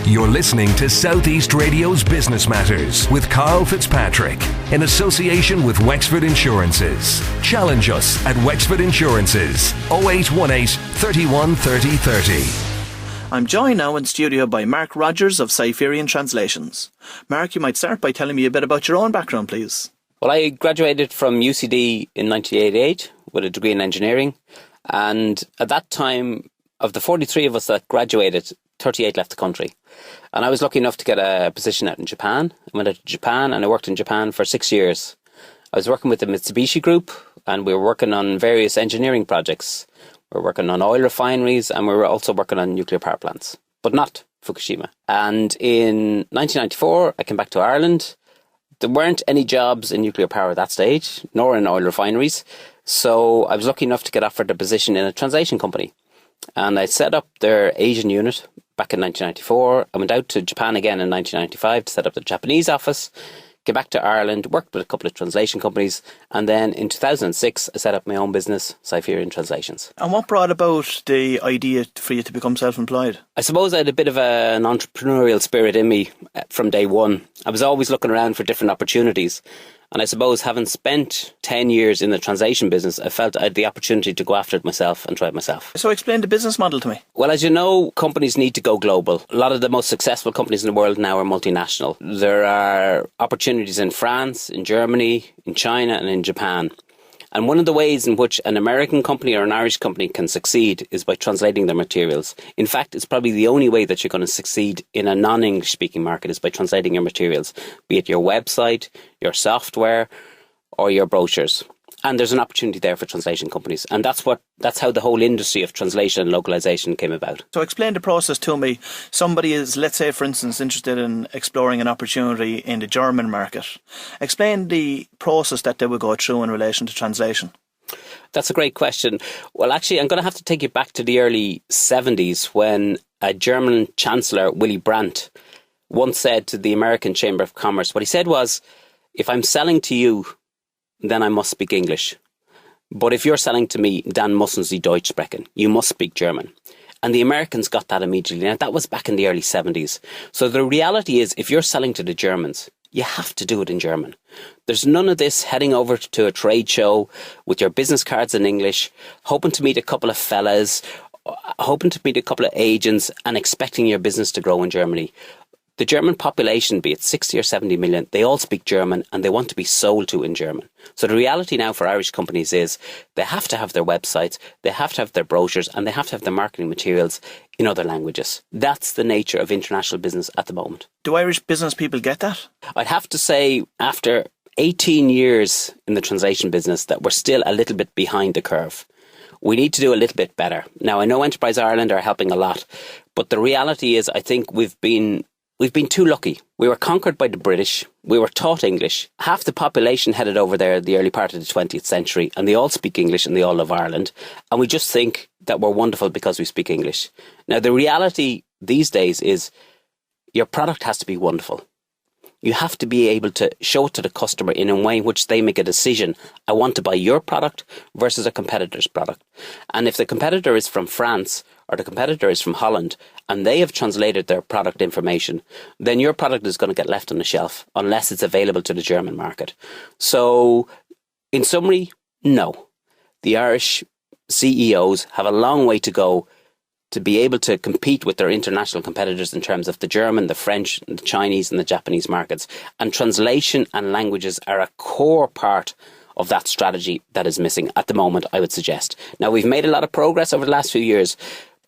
You're listening to Southeast Radio's Business Matters with Karl Fitzpatrick in association with Wexford Insurances. Challenge us at Wexford Insurances 0818 31 30 30. I'm joined now in studio by Mark Rodgers of Cipherion Translations. Mark, you might start by telling me a bit about your own background, please. Well, I graduated from UCD in 1988 with a degree in engineering. And at that time, of the 43 of us that graduated, 38 left the country. And I was lucky enough to get a position out in Japan. I went out to Japan and I worked in Japan for 6 years. I was working with the Mitsubishi Group and we were working on various engineering projects. We were working on oil refineries and we were also working on nuclear power plants, but not Fukushima. And in 1994, I came back to Ireland. There weren't any jobs in nuclear power at that stage, nor in oil refineries. So I was lucky enough to get offered a position in a translation company. And I set up their Asian unit back in 1994. I went out to Japan again in 1995 to set up the Japanese office. Came back to Ireland, worked with a couple of translation companies, and then in 2006 I set up my own business, Cipherion Translations. And what brought about the idea for you to become self-employed? I suppose I had a bit of an entrepreneurial spirit in me from day one. I was always looking around for different opportunities. And I suppose having spent 10 years in the translation business, I felt I had the opportunity to go after it myself and try it myself. So explain the business model to me. Well, as you know, companies need to go global. A lot of the most successful companies in the world now are multinational. There are opportunities in France, in Germany, in China and in Japan. And one of the ways in which an American company or an Irish company can succeed is by translating their materials. In fact, it's probably the only way that you're going to succeed in a non-English speaking market is by translating your materials, be it your website, your software, or your brochures. And there's an opportunity there for translation companies. And that's how the whole industry of translation and localization came about. So explain the process to me. Somebody is, let's say, for instance, interested in exploring an opportunity in the German market. Explain the process that they will go through in relation to translation. That's a great question. Well, actually, I'm going to have to take you back to the early 70s when a German Chancellor, Willy Brandt, once said to the American Chamber of Commerce, what he said was, if I'm selling to you, then I must speak English. But if you're selling to me, dann müssen Sie Deutsch sprechen. You must speak German. And the Americans got that immediately. Now, that was back in the early 70s. So the reality is, if you're selling to the Germans, you have to do it in German. There's none of this heading over to a trade show with your business cards in English, hoping to meet a couple of fellas, hoping to meet a couple of agents and expecting your business to grow in Germany. The German population, be it 60 or 70 million, they all speak German and they want to be sold to in German. So the reality now for Irish companies is they have to have their websites, they have to have their brochures and they have to have their marketing materials in other languages. That's the nature of international business at the moment. Do Irish business people get that? I'd have to say after 18 years in the translation business that we're still a little bit behind the curve. We need to do a little bit better. Now, I know Enterprise Ireland are helping a lot, but the reality is I think we've been too lucky. We were conquered by the British. We were taught English. Half the population headed over there in the early part of the 20th century and they all speak English and they all love Ireland. And we just think that we're wonderful because we speak English. Now, the reality these days is your product has to be wonderful. You have to be able to show it to the customer in a way in which they make a decision. I want to buy your product versus a competitor's product. And if the competitor is from France or the competitor is from Holland and they have translated their product information, then your product is going to get left on the shelf unless it's available to the German market. So in summary, no. The Irish CEOs have a long way to go to be able to compete with their international competitors in terms of the German, the French, the Chinese and the Japanese markets. And translation and languages are a core part of that strategy that is missing at the moment, I would suggest. Now, we've made a lot of progress over the last few years,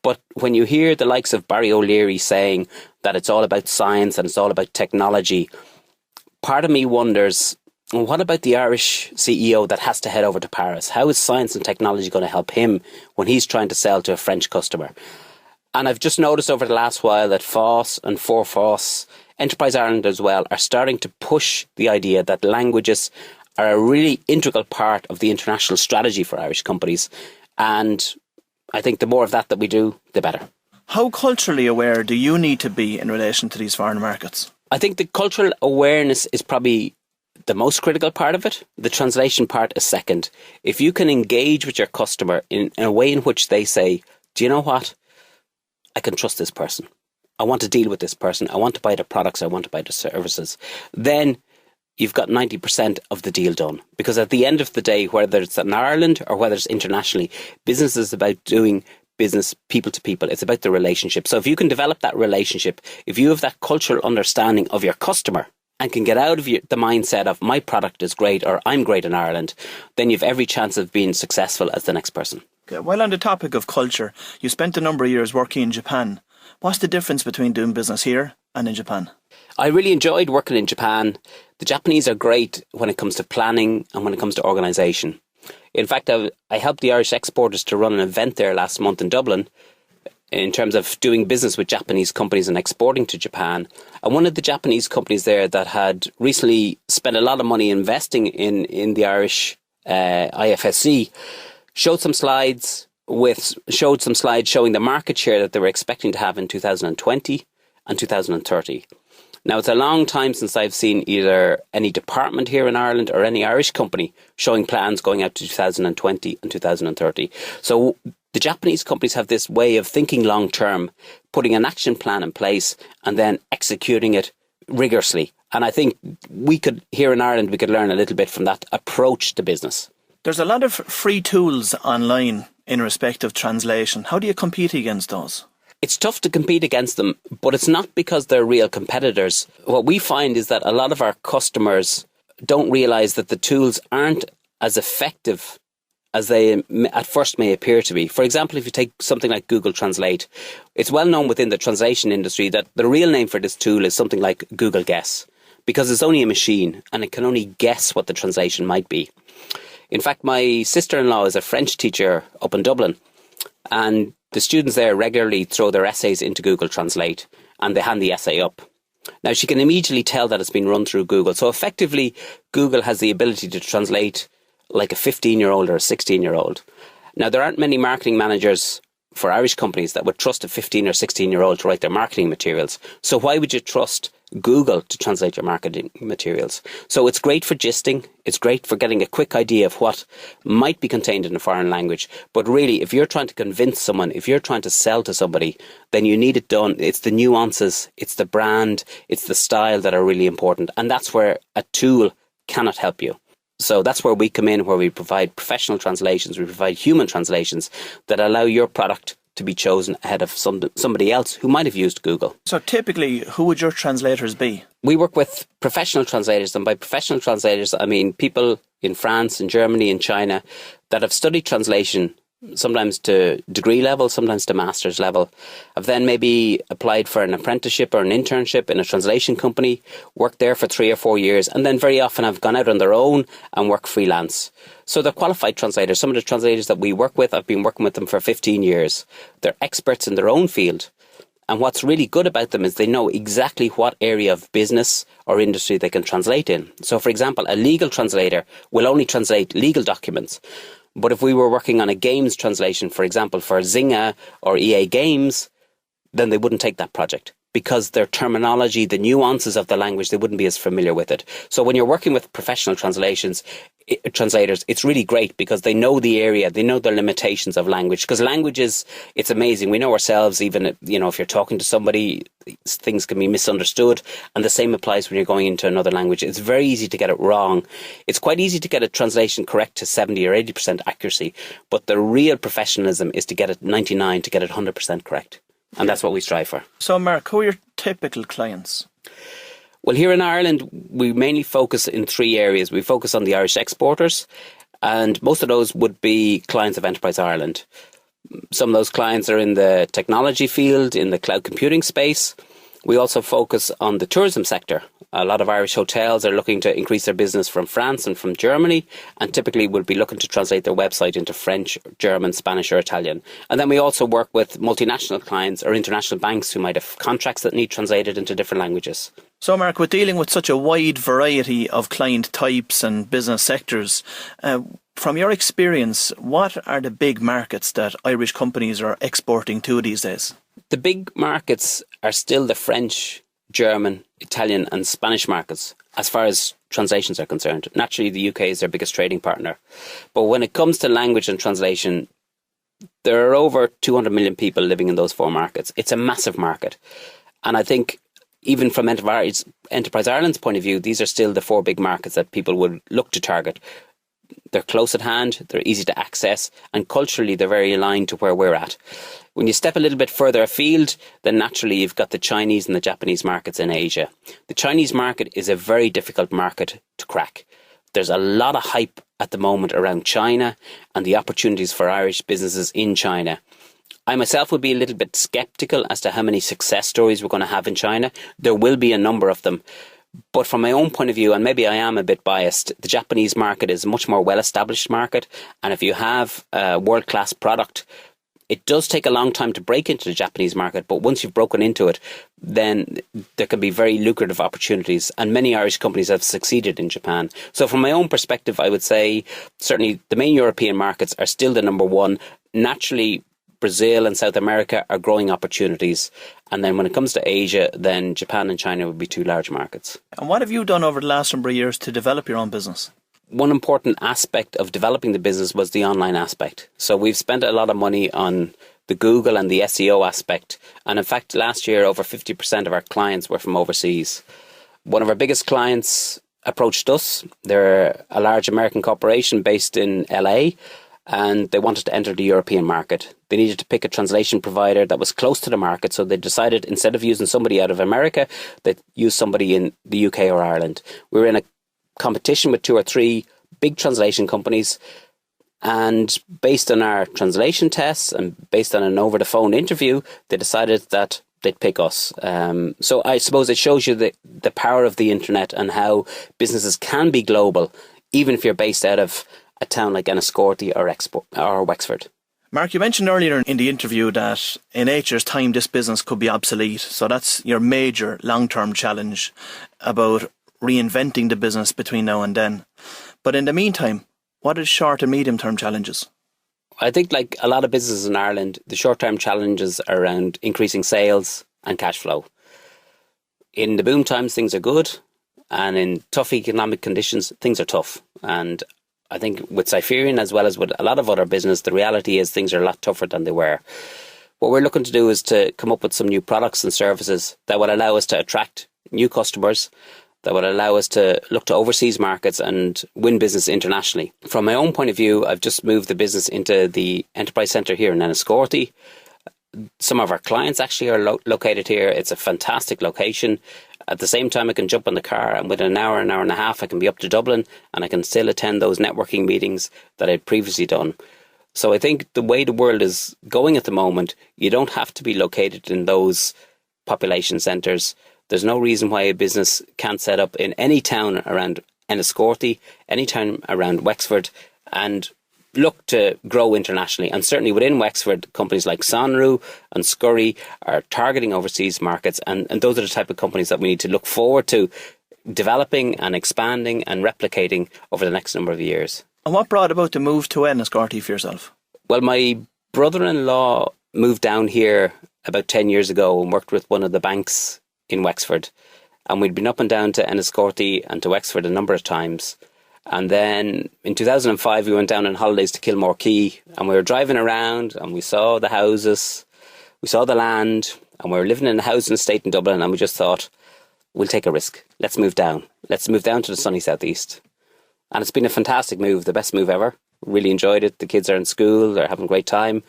but when you hear the likes of Barry O'Leary saying that it's all about science and it's all about technology, part of me wonders, what about the Irish CEO that has to head over to Paris? How is science and technology going to help him when he's trying to sell to a French customer? And I've just noticed over the last while that FOSS and FOSS, Enterprise Ireland as well, are starting to push the idea that languages are a really integral part of the international strategy for Irish companies. And I think the more of that we do, the better. How culturally aware do you need to be in relation to these foreign markets? I think the cultural awareness is probably the most critical part of it. The translation part is second. If you can engage with your customer in a way in which they say, do you know what? I can trust this person. I want to deal with this person. I want to buy their products. I want to buy their services. Then you've got 90% of the deal done. Because at the end of the day, whether it's in Ireland or whether it's internationally, business is about doing business people to people. It's about the relationship. So if you can develop that relationship, if you have that cultural understanding of your customer and can get out of the mindset of my product is great or I'm great in Ireland, then you've every chance of being successful as the next person. Okay. While on the topic of culture, you spent a number of years working in Japan. What's the difference between doing business here and in Japan? I really enjoyed working in Japan. The Japanese are great when it comes to planning and when it comes to organisation. In fact, I helped the Irish exporters to run an event there last month in Dublin in terms of doing business with Japanese companies and exporting to Japan. And one of the Japanese companies there that had recently spent a lot of money investing in the Irish IFSC showed some slides showing the market share that they were expecting to have in 2020 and 2030. Now, it's a long time since I've seen either any department here in Ireland or any Irish company showing plans going out to 2020 and 2030. So the Japanese companies have this way of thinking long term, putting an action plan in place and then executing it rigorously. And I think here in Ireland, we could learn a little bit from that approach to business. There's a lot of free tools online in respect of translation. How do you compete against those? It's tough to compete against them, but it's not because they're real competitors. What we find is that a lot of our customers don't realise that the tools aren't as effective as they at first may appear to be. For example, if you take something like Google Translate, it's well known within the translation industry that the real name for this tool is something like Google Guess, because it's only a machine and it can only guess what the translation might be. In fact, my sister-in-law is a French teacher up in Dublin, and the students there regularly throw their essays into Google Translate and they hand the essay up. Now, she can immediately tell that it's been run through Google. So effectively, Google has the ability to translate like a 15-year-old or a 16-year-old. Now, there aren't many marketing managers for Irish companies that would trust a 15 or 16-year-old to write their marketing materials. So why would you trust Google to translate your marketing materials? So it's great for gisting. It's great for getting a quick idea of what might be contained in a foreign language. But really, if you're trying to convince someone, if you're trying to sell to somebody, then you need it done. It's the nuances, it's the brand, it's the style that are really important. And that's where a tool cannot help you. So that's where we come in, where we provide professional translations, we provide human translations that allow your product to be chosen ahead of somebody else who might have used Google. So typically, who would your translators be? We work with professional translators, and by professional translators, I mean people in France, in Germany, in China that have studied translation, sometimes to degree level, sometimes to master's level. Have then maybe applied for an apprenticeship or an internship in a translation company, worked there for 3 or 4 years, and then very often have gone out on their own and work freelance. So they're qualified translators. Some of the translators that we work with, I've been working with them for 15 years. They're experts in their own field. And what's really good about them is they know exactly what area of business or industry they can translate in. So, for example, a legal translator will only translate legal documents. But if we were working on a games translation, for example, for Zynga or EA Games, then they wouldn't take that project because their terminology, the nuances of the language, they wouldn't be as familiar with it. So when you're working with professional translators, it's really great because they know the area, they know the limitations of language. Because languages, it's amazing. We know ourselves, even, if you're talking to somebody, things can be misunderstood. And the same applies when you're going into another language. It's very easy to get it wrong. It's quite easy to get a translation correct to 70 or 80% accuracy. But the real professionalism is to get it 99, to get it 100% correct. And that's what we strive for. So, Mark, who are your typical clients? Well, here in Ireland, we mainly focus in 3 areas. We focus on the Irish exporters, and most of those would be clients of Enterprise Ireland. Some of those clients are in the technology field, in the cloud computing space. We also focus on the tourism sector. A lot of Irish hotels are looking to increase their business from France and from Germany, and typically will be looking to translate their website into French, German, Spanish or Italian. And then we also work with multinational clients or international banks who might have contracts that need translated into different languages. So, Mark, with dealing with such a wide variety of client types and business sectors, from your experience, what are the big markets that Irish companies are exporting to these days? The big markets are still the French, German, Italian and Spanish markets as far as translations are concerned. Naturally, the UK is their biggest trading partner. But when it comes to language and translation, there are over 200 million people living in those 4 markets. It's a massive market. And I think even from Enterprise Ireland's point of view, these are still the 4 big markets that people would look to target. They're close at hand, they're easy to access, and culturally they're very aligned to where we're at. When you step a little bit further afield, then naturally you've got the Chinese and the Japanese markets in Asia. The Chinese market is a very difficult market to crack. There's a lot of hype at the moment around China and the opportunities for Irish businesses in China. I myself would be a little bit sceptical as to how many success stories we're going to have in China. There will be a number of them. But from my own point of view, and maybe I am a bit biased, the Japanese market is a much more well-established market. And if you have a world-class product, it does take a long time to break into the Japanese market. But once you've broken into it, then there can be very lucrative opportunities. And many Irish companies have succeeded in Japan. So from my own perspective, I would say certainly the main European markets are still the number one. Naturally, Brazil and South America are growing opportunities. And then when it comes to Asia, then Japan and China would be 2 large markets. And what have you done over the last number of years to develop your own business? One important aspect of developing the business was the online aspect. So we've spent a lot of money on the Google and the SEO aspect. And in fact, last year, over 50% of our clients were from overseas. One of our biggest clients approached us. They're a large American corporation based in LA. And they wanted to enter the European market. They needed to pick a translation provider that was close to the market, so they decided instead of using somebody out of America, they'd use somebody in the UK or Ireland. We were in a competition with 2 or 3 big translation companies, and based on our translation tests and based on an over-the-phone interview, they decided that they'd pick us. So I suppose it shows you the power of the internet and how businesses can be global, even if you're based out of a town like Enniscorthy or Wexford. Mark, you mentioned earlier in the interview that in 8 years' time this business could be obsolete. So that's your major long-term challenge about reinventing the business between now and then. But in the meantime, what are short and medium-term challenges? I think like a lot of businesses in Ireland, the short-term challenges are around increasing sales and cash flow. In the boom times, things are good. And in tough economic conditions, things are tough. And I think with Cipherion, as well as with a lot of other business, the reality is things are a lot tougher than they were. What we're looking to do is to come up with some new products and services that will allow us to attract new customers, that will allow us to look to overseas markets and win business internationally. From my own point of view, I've just moved the business into the Enterprise Centre here in Enniscorthy. Some of our clients actually are located here. It's a fantastic location. At the same time, I can jump on the car, and within an hour and a half, I can be up to Dublin, and I can still attend those networking meetings that I'd previously done. So I think the way the world is going at the moment, you don't have to be located in those population centres. There's no reason why a business can't set up in any town around Enniscorthy, any town around Wexford, and look to grow internationally. And certainly within Wexford, companies like Sonru and Scurry are targeting overseas markets. And those are the type of companies that we need to look forward to developing and expanding and replicating over the next number of years. And what brought about the move to Enniscorthy for yourself? Well, my brother-in-law moved down here about 10 years ago and worked with one of the banks in Wexford. And we'd been up and down to Enniscorthy and to Wexford a number of times. And then in 2005, we went down on holidays to Kilmore Quay, and we were driving around and we saw the houses, we saw the land, and we were living in a housing estate in Dublin, and we just thought, we'll take a risk. Let's move down. Let's move down to the sunny southeast. And it's been a fantastic move, the best move ever. Really enjoyed it. The kids are in school, they're having a great time.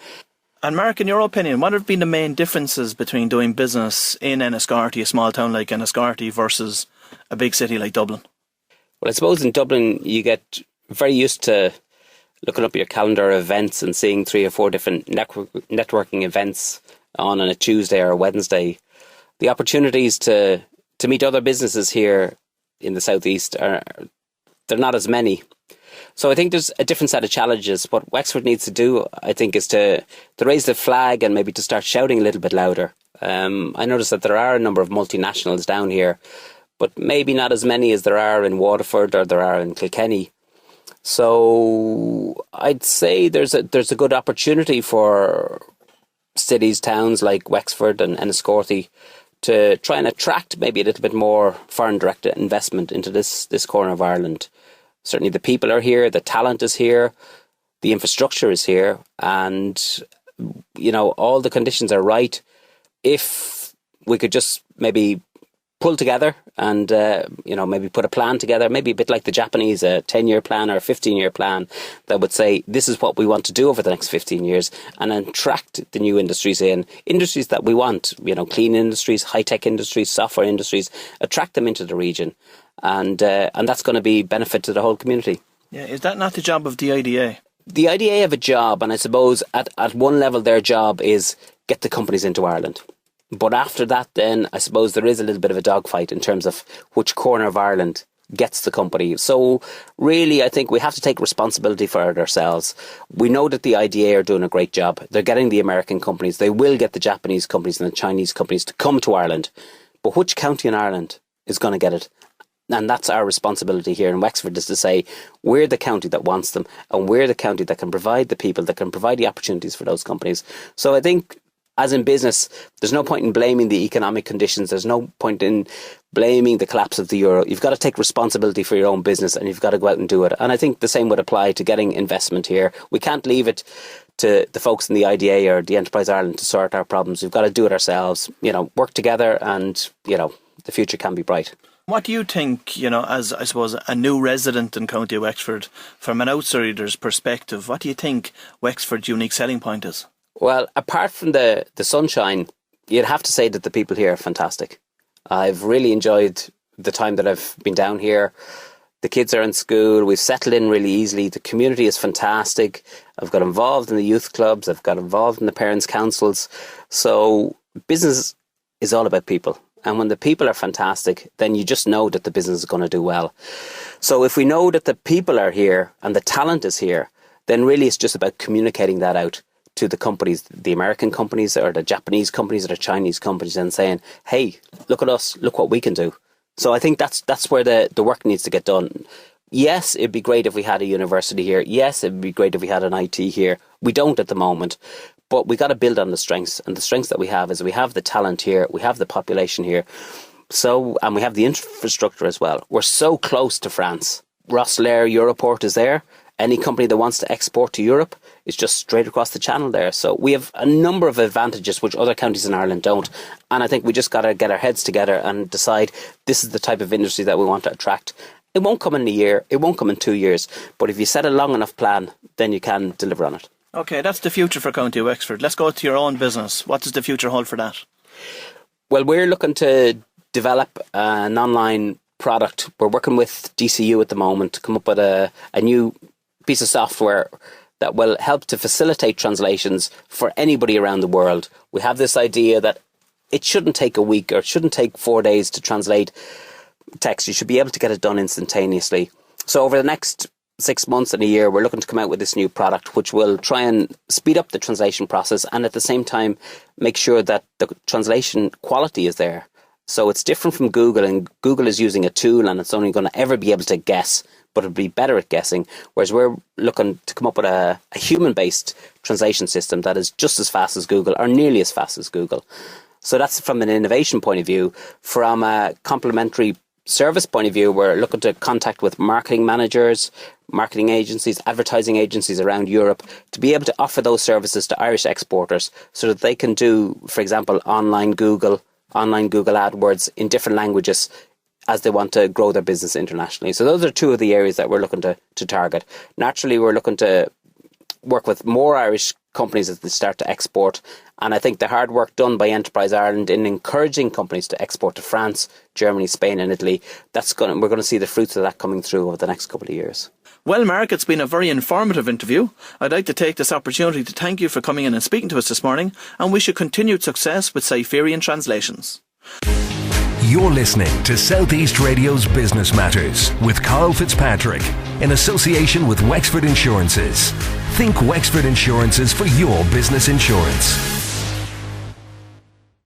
And Mark, in your opinion, what have been the main differences between doing business in Enniscorthy, a small town like Enniscorthy, versus a big city like Dublin? Well, I suppose in Dublin, you get very used to looking up your calendar of events and seeing 3 or 4 different networking events on a Tuesday or a Wednesday. The opportunities to meet other businesses here in the southeast they're not as many. So I think there's a different set of challenges. What Wexford needs to do, I think, is to raise the flag and maybe to start shouting a little bit louder. I noticed that there are a number of multinationals down here, but maybe not as many as there are in Waterford or there are in Kilkenny. So I'd say there's a good opportunity for cities, towns like Wexford and Enniscorthy to try and attract maybe a little bit more foreign direct investment into this corner of Ireland. Certainly the people are here, the talent is here, the infrastructure is here, and all the conditions are right. If we could just maybe pull together and, maybe put a plan together, maybe a bit like the Japanese, a 10-year plan or a 15-year plan that would say, this is what we want to do over the next 15 years, and then attract the new industries industries that we want, clean industries, high-tech industries, software industries, attract them into the region. And that's going to be benefit to the whole community. Yeah, is that not the job of the IDA? The IDA have a job, and I suppose at one level their job is get the companies into Ireland. But after that, then, I suppose there is a little bit of a dogfight in terms of which corner of Ireland gets the company. So really, I think we have to take responsibility for it ourselves. We know that the IDA are doing a great job. They're getting the American companies. They will get the Japanese companies and the Chinese companies to come to Ireland. But which county in Ireland is going to get it? And that's our responsibility here in Wexford, is to say we're the county that wants them, and we're the county that can provide the people, that can provide the opportunities for those companies. So I think, as in business, there's no point in blaming the economic conditions. There's no point in blaming the collapse of the euro. You've got to take responsibility for your own business, and you've got to go out and do it. And I think the same would apply to getting investment here. We can't leave it to the folks in the IDA or the Enterprise Ireland to sort our problems. We've got to do it ourselves, work together, and, the future can be bright. What do you think, as I suppose a new resident in County Wexford, from an outsider's perspective, what do you think Wexford's unique selling point is? Well, apart from the sunshine, you'd have to say that the people here are fantastic. I've really enjoyed the time that I've been down here. The kids are in school. We've settled in really easily. The community is fantastic. I've got involved in the youth clubs. I've got involved in the parents' councils. So business is all about people. And when the people are fantastic, then you just know that the business is going to do well. So if we know that the people are here and the talent is here, then really it's just about communicating that out to the companies, the American companies or the Japanese companies or the Chinese companies, and saying, hey, look at us, look what we can do. So I think that's where the work needs to get done. Yes, it'd be great if we had a university here. Yes, it'd be great if we had an IT here. We don't at the moment. But we got to build on the strengths, and the strengths that we have is we have the talent here, we have the population here, and we have the infrastructure as well. We're so close to France. Rosslare Europort is there. Any company that wants to export to Europe is just straight across the channel there. So we have a number of advantages which other counties in Ireland don't. And I think we just got to get our heads together and decide this is the type of industry that we want to attract. It won't come in a year, it won't come in 2 years, but if you set a long enough plan, then you can deliver on it. Okay, that's the future for County Wexford. Let's go to your own business. What does the future hold for that? Well, we're looking to develop an online product. We're working with DCU at the moment to come up with a new piece of software that will help to facilitate translations for anybody around the world. We have this idea that it shouldn't take a week or it shouldn't take 4 days to translate text. You should be able to get it done instantaneously. So over the next 6 months and a year, we're looking to come out with this new product which will try and speed up the translation process and at the same time make sure that the translation quality is there. So it's different from Google, and Google is using a tool and it's only going to ever be able to guess, but it'll be better at guessing, whereas we're looking to come up with a human-based translation system that is just as fast as Google or nearly as fast as Google. So that's from an innovation point of view. From a complementary service point of view, we're looking to contact with marketing managers, marketing agencies, advertising agencies around Europe to be able to offer those services to Irish exporters so that they can do, for example, online Google AdWords in different languages as they want to grow their business internationally. So those are two of the areas that we're looking to target. Naturally, we're looking to work with more Irish companies as they start to export. And I think the hard work done by Enterprise Ireland in encouraging companies to export to France, Germany, Spain and Italy, we're going to see the fruits of that coming through over the next couple of years. Well, Mark, it's been a very informative interview. I'd like to take this opportunity to thank you for coming in and speaking to us this morning, and wish you continued success with Cipherion Translations. You're listening to South East Radio's Business Matters with Karl Fitzpatrick in association with Wexford Insurances. Think Wexford Insurances for your business insurance.